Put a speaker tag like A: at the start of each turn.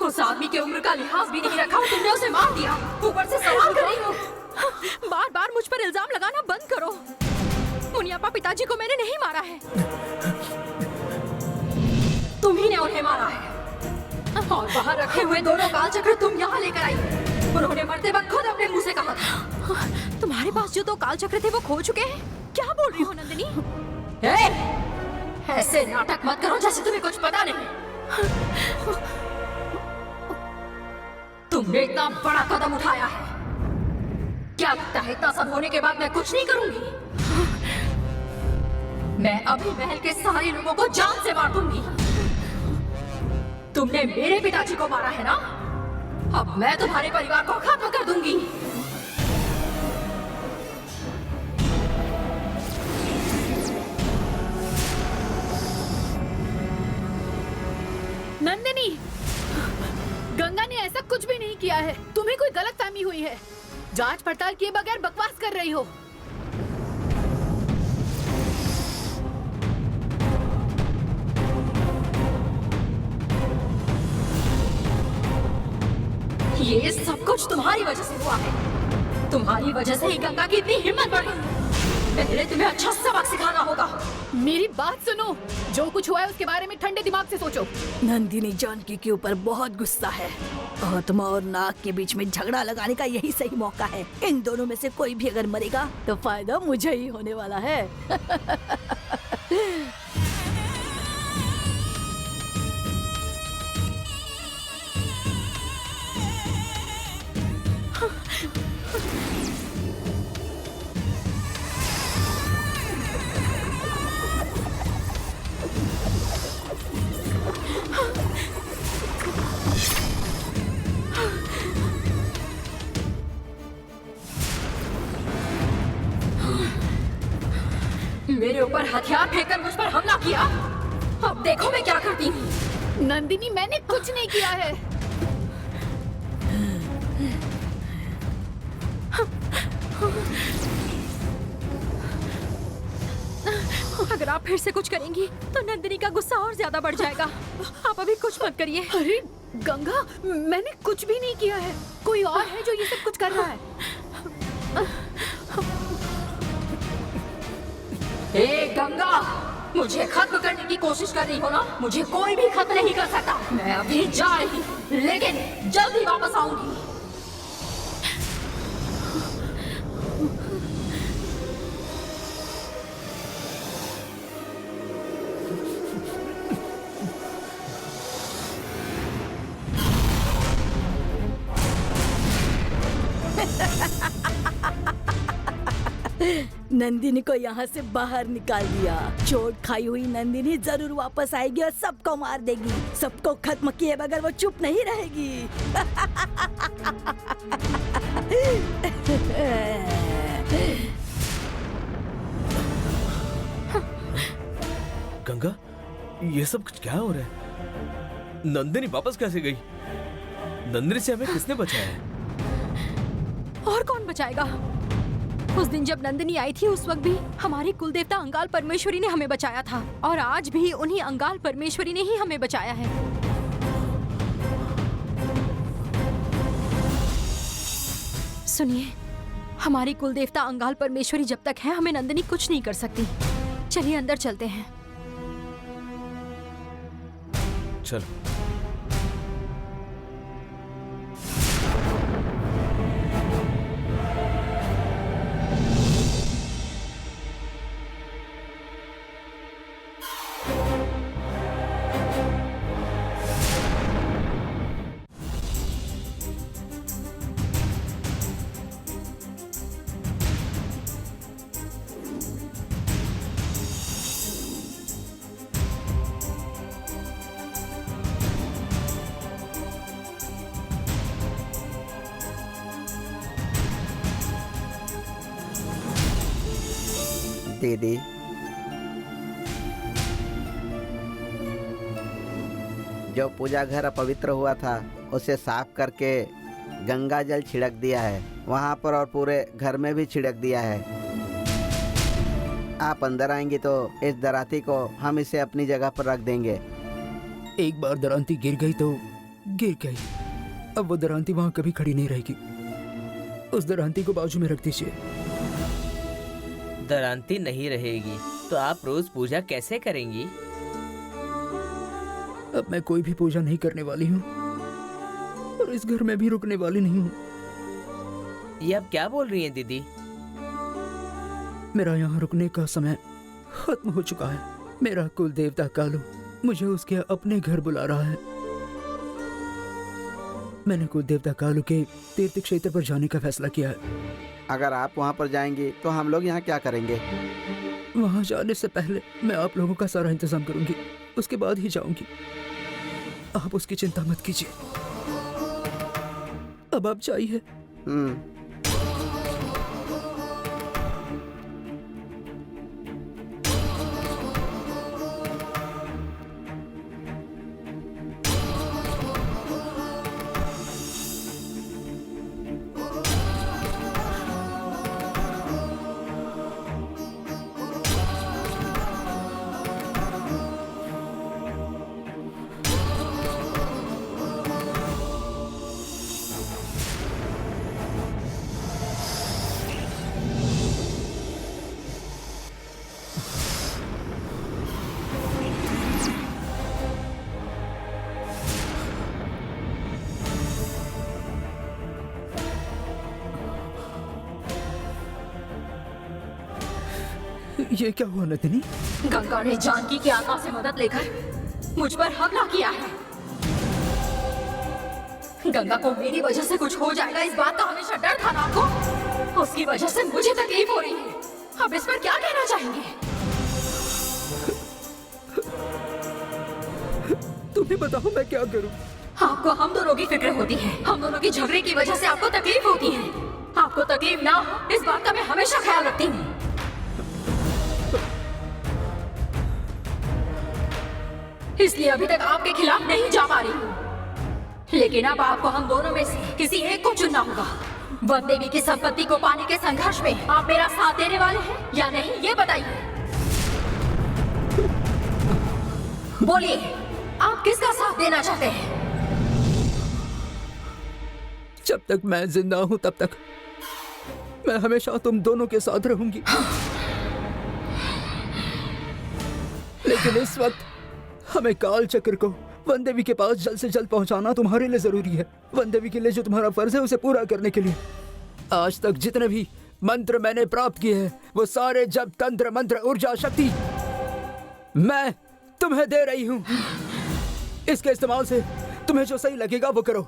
A: उस आदमी की उम्र का लिहाज भी नहीं रखा और तुमने उसे मार दिया, ऊपर से सवाल कर रही हो।
B: बार बार मुझ पर इल्जाम लगाना बंद करो। मुनियाप्पा पिताजी को मैंने नहीं मारा है।
A: तुम्ही ने उन्हें मारा है और बाहर रखे हुए दोनों काल चक्र तुम यहाँ लेकर आई। उन्होंने मरते वक्त खुद अपने मुंह से कहा था।
B: तुम्हारे पास जो 2 काल चक्र थे वो खो चुके हैं। क्या बोल रही हो नंदिनी?
A: ऐसे नाटक मत करो जैसे तुम्हें कुछ पता नहीं। तुमने इतना बड़ा कदम उठाया है, क्या लगता है इतना सब होने के बाद मैं कुछ नहीं करूंगी? मैं अभी महल के सारे लोगों को जान से मार दूंगी। तुमने मेरे पिताजी को मारा है ना, अब मैं तुम्हारे परिवार को खत्म कर दूंगी।
C: नंदिनी, गंगा ने ऐसा कुछ भी नहीं किया है। तुम्हें कोई गलतफहमी हुई है। जांच पड़ताल किए बगैर बकवास कर रही हो।
A: ये सब कुछ तुम्हारी वजह से हुआ है। तुम्हारी वजह से ही गंगा की इतनी हिम्मत बढ़ी। पहले तुम्हें अच्छा सबक सिखाना होगा।
C: मेरी बात सुनो, जो कुछ हुआ है उसके बारे में ठंडे दिमाग से सोचो।
D: नंदिनी जानकी के ऊपर बहुत गुस्सा है। आत्मा और नाग के बीच में झगड़ा लगाने का यही सही मौका है। इन दोनों में से कोई भी अगर मरेगा तो फायदा मुझे ही होने वाला है।
A: मेरे ऊपर हथियार फेंककर मुझ पर हमला किया। अब देखो मैं क्या करती हूँ।
C: नंदिनी, मैंने कुछ नहीं किया है।
B: अगर आप फिर से कुछ करेंगी तो नंदिनी का गुस्सा और ज्यादा बढ़ जाएगा। आप अभी कुछ मत करिए।
C: अरे गंगा, मैंने कुछ भी नहीं किया है। कोई और है जो ये सब कुछ कर रहा है।
A: गंगा, मुझे खत्म करने की कोशिश कर रही हो ना? मुझे कोई भी खत्म नहीं कर सकता। मैं अभी जा रही हूँ, लेकिन जल्दी वापस आऊंगी।
D: नंदिनी को यहाँ से बाहर निकाल दिया। चोट खाई हुई नंदिनी जरूर वापस आएगी और सबको मार देगी। सबको खत्म किए बगैर वो चुप नहीं रहेगी।
E: गंगा, ये सब कुछ क्या हो रहा है? नंदिनी वापस कैसे गई? नंदिनी से हमें किसने बचाया है?
B: और कौन बचाएगा? उस दिन जब नंदिनी आई थी उस वक्त भी हमारी कुलदेवता अंगाल परमेश्वरी ने हमें बचाया था और आज भी उन्हीं अंगाल परमेश्वरी ने ही हमें बचाया है। सुनिए, हमारी कुलदेवता अंगाल परमेश्वरी जब तक है हमें नंदिनी कुछ नहीं कर सकती। चलिए अंदर चलते हैं।
E: चलो।
F: दीदी, जो पूजा घर अपवित्र हुआ था उसे साफ करके गंगा जल छिड़क दिया है वहाँ पर और पूरे घर में भी छिड़क दिया है। आप अंदर आएंगी तो इस दराती को हम इसे अपनी जगह पर रख देंगे।
G: एक बार दरांती गिर गई तो गिर गई। अब वो दरांती वहां कभी खड़ी नहीं रहेगी। उस दरांती को बाजू में रख दीजिए।
H: दरांती नहीं रहेगी तो आप रोज पूजा कैसे करेंगी?
G: अब मैं कोई भी पूजा नहीं करने वाली हूँ और इस घर में भी रुकने वाली नहीं हूँ।
H: ये आप क्या बोल रही हैं दीदी?
G: मेरा यहाँ रुकने का समय खत्म हो चुका है। मेरा कुल देवता कालू मुझे उसके अपने घर बुला रहा है। मैंने कुल देवता कालू के तीर्थ क्षेत्र पर जाने का फैसला किया है।
F: अगर आप वहाँ पर जाएंगी तो हम लोग यहाँ क्या करेंगे?
G: वहाँ जाने से पहले मैं आप लोगों का सारा इंतजाम करूंगी, उसके बाद ही जाऊंगी। आप उसकी चिंता मत कीजिए। अब आप जाइए। ये क्या हुआ नंदिनी?
A: गंगा ने जानकी की आत्मा से मदद लेकर मुझ पर हमला किया है। गंगा को मेरी वजह से कुछ हो जाएगा इस बात का हमेशा डर था ना आपको? उसकी वजह से मुझे तकलीफ हो रही है। अब इस पर क्या कहना चाहेंगे?
G: तुम ही बताओ मैं क्या करूं?
A: आपको हम दोनों की फिक्र होती है। हम दोनों की झगड़े की वजह से आपको तकलीफ होती है। आपको तकलीफ ना हो इस बात का मैं हमेशा ख्याल रखती हूँ। इसलिए अभी तक आपके खिलाफ नहीं जा पा रही हूँ। लेकिन अब आपको हम दोनों में से किसी एक को चुनना होगा। वन देवी की संपत्ति को पाने के संघर्ष में आप मेरा साथ देने वाले हैं या नहीं, ये बताइए। बोलिए, आप किसका साथ देना चाहते हैं?
G: जब तक मैं जिंदा हूं तब तक मैं हमेशा तुम दोनों के साथ रहूंगी। लेकिन इस वक्त हमें काल चक्र को वन देवी के पास जल्द से जल्द पहुंचाना तुम्हारे लिए जरूरी है। वन देवी के लिए जो तुम्हारा फर्ज है उसे पूरा करने के लिए आज तक जितने भी मंत्र मैंने प्राप्त किए हैं वो सारे जप तंत्र मंत्र ऊर्जा शक्ति मैं तुम्हें दे रही हूं। इसके इस्तेमाल से तुम्हें जो सही लगेगा वो करो।